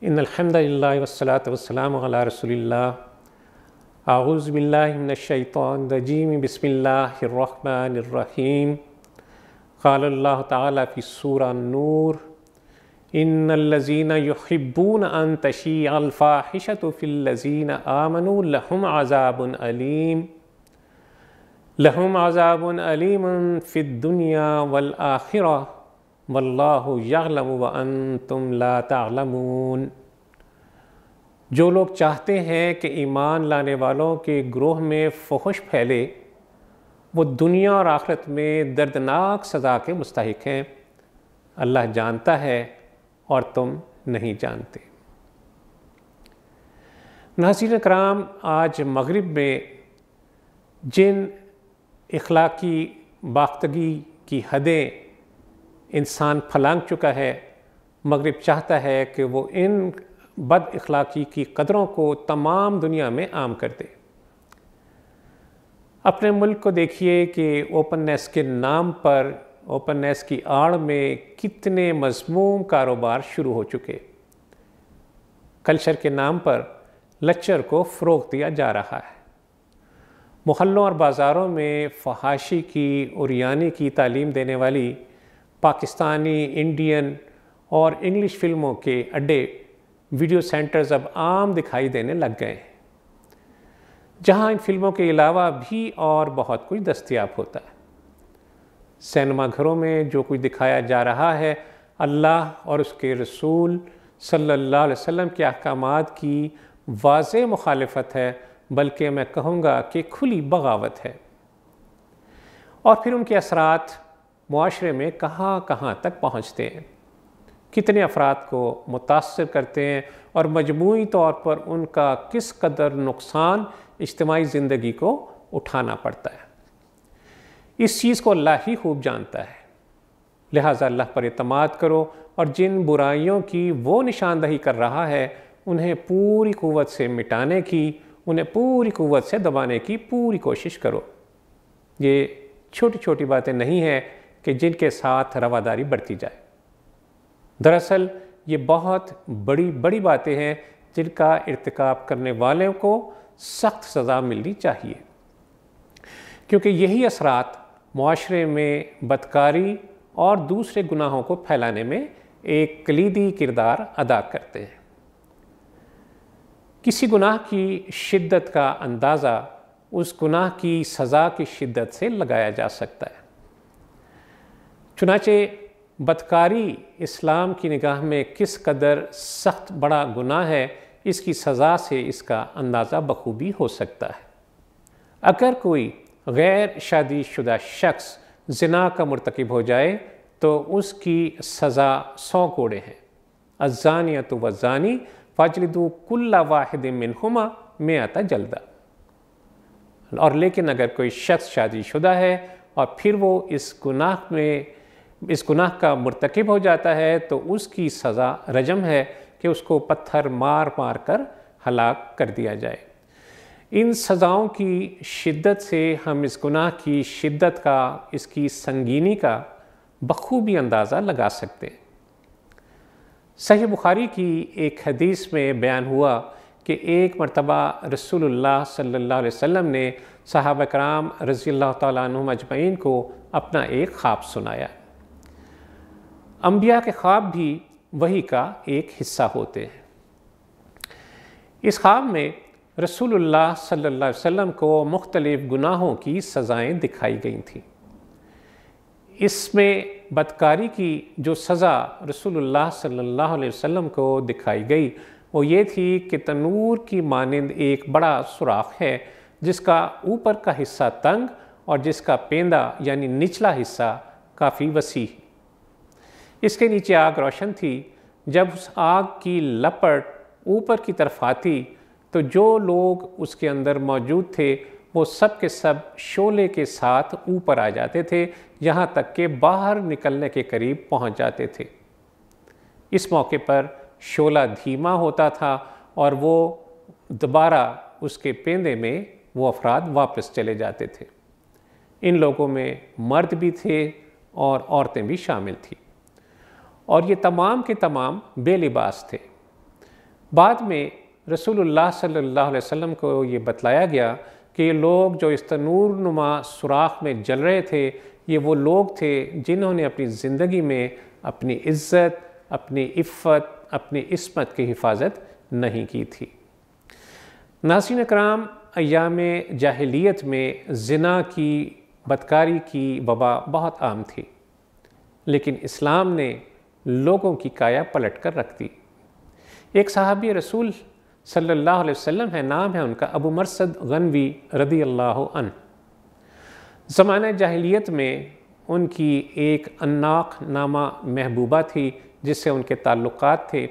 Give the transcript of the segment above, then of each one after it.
ان الحمد للہ والصلاة والسلام علی رسول اللہ اعوذ باللہ من الشیطان الرجیم بسم اللہ الرحمن الرحیم قال اللہ تعالی فی سورہ النور ان الذین یحبون ان تشیع الفاحشۃ فی الذین آمنوا لہم عذاب علیم فی الدنیا والآخرہ واللہ یعلم وانتم لا تعلمون۔ جو لوگ چاہتے ہیں کہ ایمان لانے والوں کے گروہ میں فحش پھیلے وہ دنیا اور آخرت میں دردناک سزا کے مستحق ہیں۔ اللہ جانتا ہے اور تم نہیں جانتے۔ ناظرین کرام، آج مغرب میں جن اخلاقی باختگی کی حدیں انسان پھلانگ چکا ہے، مغرب چاہتا ہے کہ وہ ان بد اخلاقی کی قدروں کو تمام دنیا میں عام کر دے۔ اپنے ملک کو دیکھیے کہ اوپننیس کے نام پر، اوپننیس کی آڑ میں کتنے مذموم کاروبار شروع ہو چکے۔ کلچر کے نام پر لچر کو فروغ دیا جا رہا ہے۔ محلوں اور بازاروں میں فحاشی کی، عریانی کی تعلیم دینے والی پاکستانی، انڈین اور انگلش فلموں کے اڈے، ویڈیو سینٹرز اب عام دکھائی دینے لگ گئے ہیں، جہاں ان فلموں کے علاوہ بھی اور بہت کچھ دستیاب ہوتا ہے۔ سینما گھروں میں جو کچھ دکھایا جا رہا ہے اللہ اور اس کے رسول صلی اللہ علیہ وسلم کے احکامات کی واضح مخالفت ہے، بلکہ میں کہوں گا کہ کھلی بغاوت ہے۔ اور پھر ان کے اثرات معاشرے میں کہاں کہاں تک پہنچتے ہیں، کتنے افراد کو متاثر کرتے ہیں اور مجموعی طور پر ان کا کس قدر نقصان اجتماعی زندگی کو اٹھانا پڑتا ہے۔ اس چیز کو اللہ ہی خوب جانتا ہے، لہٰذا اللہ پر اعتماد کرو اور جن برائیوں کی وہ نشاندہی کر رہا ہے انہیں پوری قوت سے مٹانے کی، انہیں پوری قوت سے دبانے کی پوری کوشش کرو۔ یہ چھوٹی چھوٹی باتیں نہیں ہیں کہ جن کے ساتھ رواداری بڑھتی جائے۔ دراصل یہ بہت بڑی بڑی باتیں ہیں جن کا ارتکاب کرنے والوں کو سخت سزا ملنی چاہیے، کیونکہ یہی اثرات معاشرے میں بدکاری اور دوسرے گناہوں کو پھیلانے میں ایک کلیدی کردار ادا کرتے ہیں۔ کسی گناہ کی شدت کا اندازہ اس گناہ کی سزا کی شدت سے لگایا جا سکتا ہے۔ چنانچہ بدکاری اسلام کی نگاہ میں کس قدر سخت بڑا گناہ ہے، اس کی سزا سے اس کا اندازہ بخوبی ہو سکتا ہے۔ اگر کوئی غیر شادی شدہ شخص زنا کا مرتکب ہو جائے تو اس کی سزا 100 کوڑے ہیں۔ الزانیۃ والزانی فاجلدوا کل واحد منہما 100 جلدہ۔ اور لیکن اگر کوئی شخص شادی شدہ ہے اور پھر وہ اس گناہ کا مرتکب ہو جاتا ہے تو اس کی سزا رجم ہے کہ اس کو پتھر مار مار کر ہلاک کر دیا جائے۔ ان سزاؤں کی شدت سے ہم اس گناہ کی شدت کا، اس کی سنگینی کا بخوبی اندازہ لگا سکتے ہیں۔ صحیح بخاری کی ایک حدیث میں بیان ہوا کہ ایک مرتبہ رسول اللہ صلی اللہ علیہ وسلم نے صحابہ کرام رضی اللہ تعالیٰ عنہم اجمعین کو اپنا ایک خواب سنایا۔ انبیاء کے خواب بھی وحی کا ایک حصہ ہوتے ہیں۔ اس خواب میں رسول اللہ صلی اللہ علیہ وسلم کو مختلف گناہوں کی سزائیں دکھائی گئی تھیں۔ اس میں بدکاری کی جو سزا رسول اللہ صلی اللہ علیہ وسلم کو دکھائی گئی وہ یہ تھی کہ تنور کی مانند ایک بڑا سوراخ ہے جس کا اوپر کا حصہ تنگ اور جس کا پیندہ یعنی نچلا حصہ کافی وسیع۔ اس کے نیچے آگ روشن تھی۔ جب اس آگ کی لپٹ اوپر کی طرف آتی تو جو لوگ اس کے اندر موجود تھے وہ سب کے سب شعلے کے ساتھ اوپر آ جاتے تھے، یہاں تک کہ باہر نکلنے کے قریب پہنچ جاتے تھے۔ اس موقع پر شعلہ دھیما ہوتا تھا اور وہ دوبارہ اس کے پیندے میں وہ افراد واپس چلے جاتے تھے۔ ان لوگوں میں مرد بھی تھے اور عورتیں بھی شامل تھیں، اور یہ تمام کے تمام بے لباس تھے۔ بعد میں رسول اللہ صلی اللہ علیہ وسلم کو یہ بتلایا گیا کہ یہ لوگ جو اس تنور نما سوراخ میں جل رہے تھے یہ وہ لوگ تھے جنہوں نے اپنی زندگی میں اپنی عزت، اپنی عفت، اپنی عصمت کی حفاظت نہیں کی تھی۔ ناظرین اکرام، ایام جاہلیت میں زنا کی، بدکاری کی وبا بہت عام تھی، لیکن اسلام نے لوگوں کی کایا پلٹ کر رکھ دی۔ ایک صحابی رسول صلی اللہ علیہ وسلم ہے، نام ہے ان کا ابو مرثد غنوی رضی اللہ عنہ۔ زمانہ جاہلیت میں ان کی ایک عناق نامہ محبوبہ تھی جس سے ان کے تعلقات تھے،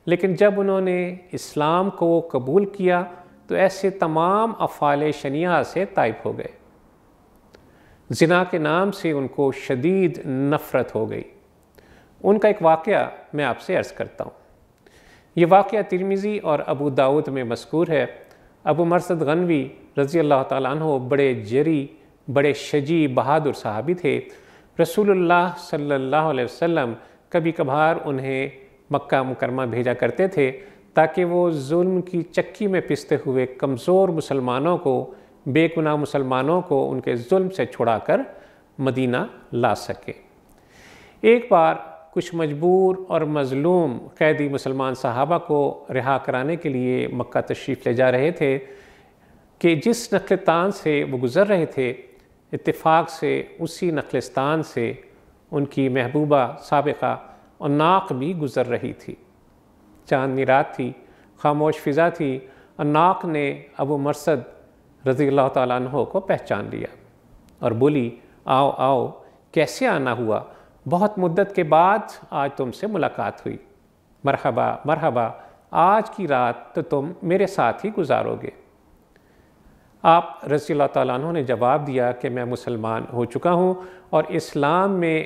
لیکن جب انہوں نے اسلام کو قبول کیا تو ایسے تمام افعال شنیعہ سے تائب ہو گئے۔ زنا کے نام سے ان کو شدید نفرت ہو گئی۔ ان کا ایک واقعہ میں آپ سے عرض کرتا ہوں۔ یہ واقعہ ترمذی اور ابو داؤد میں مذکور ہے۔ ابو مرثد غنوی رضی اللہ تعالیٰ عنہ بڑے جری، بڑے شجیع، بہادر صحابی تھے۔ رسول اللہ صلی اللہ علیہ وسلم کبھی کبھار انہیں مکہ مکرمہ بھیجا کرتے تھے تاکہ وہ ظلم کی چکی میں پستے ہوئے کمزور مسلمانوں کو، بے گناہ مسلمانوں کو ان کے ظلم سے چھڑا کر مدینہ لا سکے۔ ایک بار کچھ مجبور اور مظلوم قیدی مسلمان صحابہ کو رہا کرانے کے لیے مکہ تشریف لے جا رہے تھے کہ جس نخلستان سے وہ گزر رہے تھے، اتفاق سے اسی نخلستان سے ان کی محبوبہ سابقہ عناق بھی گزر رہی تھی۔ چاندنی رات تھی، خاموش فضا تھی۔ عناق نے ابو مرثد رضی اللہ تعالیٰ عنہ کو پہچان لیا اور بولی، آؤ آؤ، کیسے آنا ہوا؟ بہت مدت کے بعد آج تم سے ملاقات ہوئی۔ مرحبا مرحبا، آج کی رات تو تم میرے ساتھ ہی گزارو گے۔ آپ رضی اللہ تعالیٰ عنہ نے جواب دیا کہ میں مسلمان ہو چکا ہوں اور اسلام میں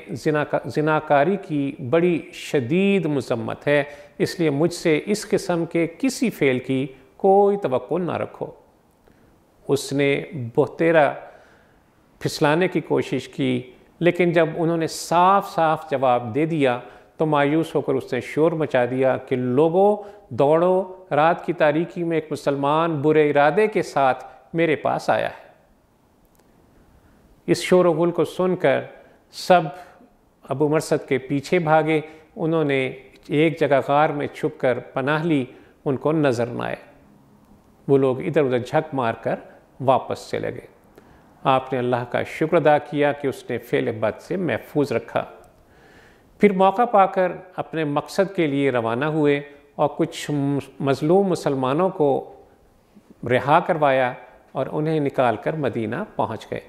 زناکاری کی بڑی شدید مذمت ہے، اس لیے مجھ سے اس قسم کے کسی فعل کی کوئی توقع نہ رکھو۔ اس نے بہتیرا پھسلانے کی کوشش کی، لیکن جب انہوں نے صاف صاف جواب دے دیا تو مایوس ہو کر اس نے شور مچا دیا کہ لوگوں دوڑو، رات کی تاریکی میں ایک مسلمان برے ارادے کے ساتھ میرے پاس آیا ہے۔ اس شور و غل کو سن کر سب ابو مرثد کے پیچھے بھاگے۔ انہوں نے ایک جگہ غار میں چھپ کر پناہ لی، ان کو نظر نہ آئے۔ وہ لوگ ادھر ادھر جھک مار کر واپس چلے گئے۔ آپ نے اللہ کا شکر ادا کیا کہ اس نے فعل بد سے محفوظ رکھا۔ پھر موقع پا کر اپنے مقصد کے لیے روانہ ہوئے اور کچھ مظلوم مسلمانوں کو رہا کروایا اور انہیں نکال کر مدینہ پہنچ گئے۔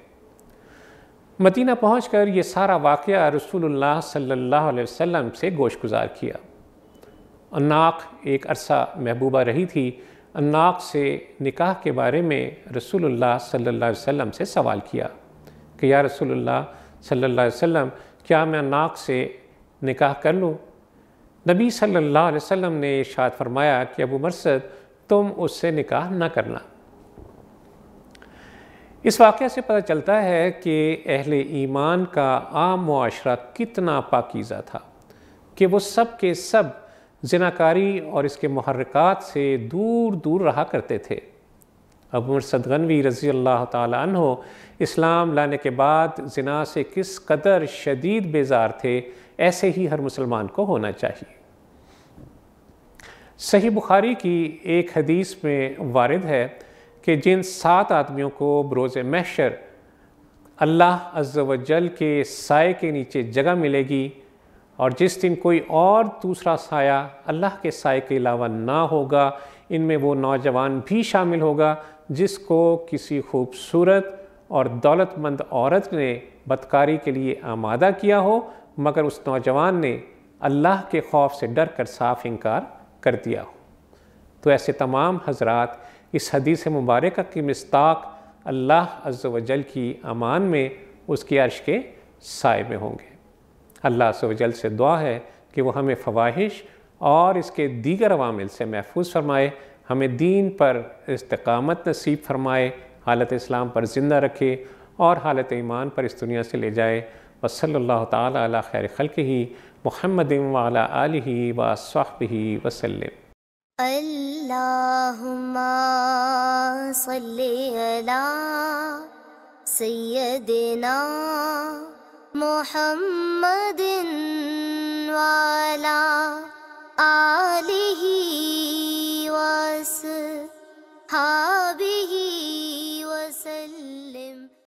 مدینہ پہنچ کر یہ سارا واقعہ رسول اللہ صلی اللہ علیہ وسلم سے گوش گزار کیا۔ عناق ایک عرصہ محبوبہ رہی تھی۔ عناق سے نکاح کے بارے میں رسول اللہ صلی اللہ علیہ وسلم سے سوال کیا کہ یا رسول اللہ صلی اللہ علیہ وسلم، کیا میں عناق سے نکاح کر لوں؟ نبی صلی اللہ علیہ وسلم نے ارشاد فرمایا کہ ابو مرثد، تم اس سے نکاح نہ کرنا۔ اس واقعہ سے پتہ چلتا ہے کہ اہل ایمان کا عام معاشرہ کتنا پاکیزہ تھا کہ وہ سب کے سب زناکاری اور اس کے محرکات سے دور دور رہا کرتے تھے۔ ابو مرثد غنوی رضی اللہ تعالیٰ عنہ اسلام لانے کے بعد زنا سے کس قدر شدید بیزار تھے، ایسے ہی ہر مسلمان کو ہونا چاہیے۔ صحیح بخاری کی ایک حدیث میں وارد ہے کہ جن 7 آدمیوں کو بروز محشر اللہ عز و جل کے سائے کے نیچے جگہ ملے گی اور جس دن کوئی اور دوسرا سایہ اللہ کے سائے کے علاوہ نہ ہوگا، ان میں وہ نوجوان بھی شامل ہوگا جس کو کسی خوبصورت اور دولت مند عورت نے بدکاری کے لیے آمادہ کیا ہو، مگر اس نوجوان نے اللہ کے خوف سے ڈر کر صاف انکار کر دیا ہو۔ تو ایسے تمام حضرات اس حدیث مبارکہ کی مصداق اللہ عز و جل کی امان میں اس کی عرش کے سائے میں ہوں گے۔ اللہ عز و جل سے دعا ہے کہ وہ ہمیں فواحش اور اس کے دیگر عوامل سے محفوظ فرمائے، ہمیں دین پر استقامت نصیب فرمائے، حالت اسلام پر زندہ رکھے اور حالت ایمان پر اس دنیا سے لے جائے۔ وصلی اللہ تعالی علی خیر خلقہ محمد وعلی آلہ وصحبہ وسلم۔ اللہم صلی علی سیدنا محمد وعلی آلہ وصحبہ